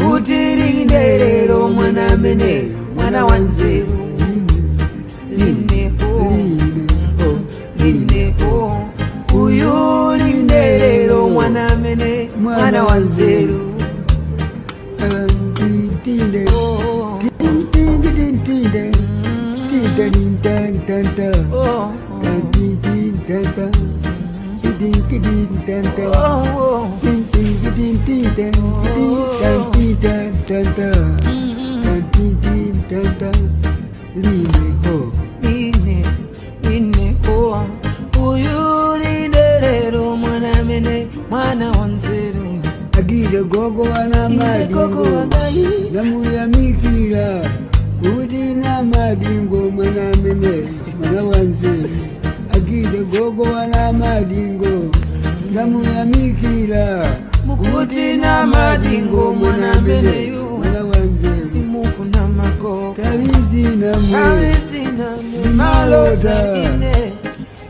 kuti lindelero mwana mene mwana wanzeru linepo uyu lindelero mwana mene mwana wanzeru mwana wanzeru agire gogo wana madingo namuyamikira kuti na madingo mwana mene mwana wanzeru agire gogo wana madingo namuyamikira kuti na madingo mwana mene mwana wanzeru simuku na mako kawizina mwe malota ine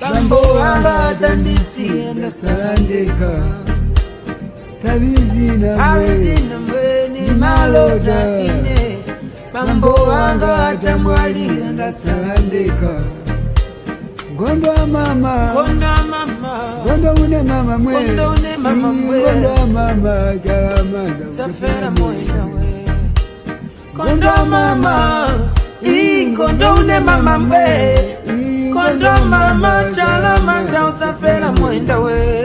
bambo wanga tandisi ndasalandeka kawizina mwe ni malota ine bambo wanga atamwalira ndasalandeka gondo mama gondo une mama mwe gondo mama chalamanda safera moyo we gondo mama gondo une mama mwe gondo mama chalamanda utafera moyo we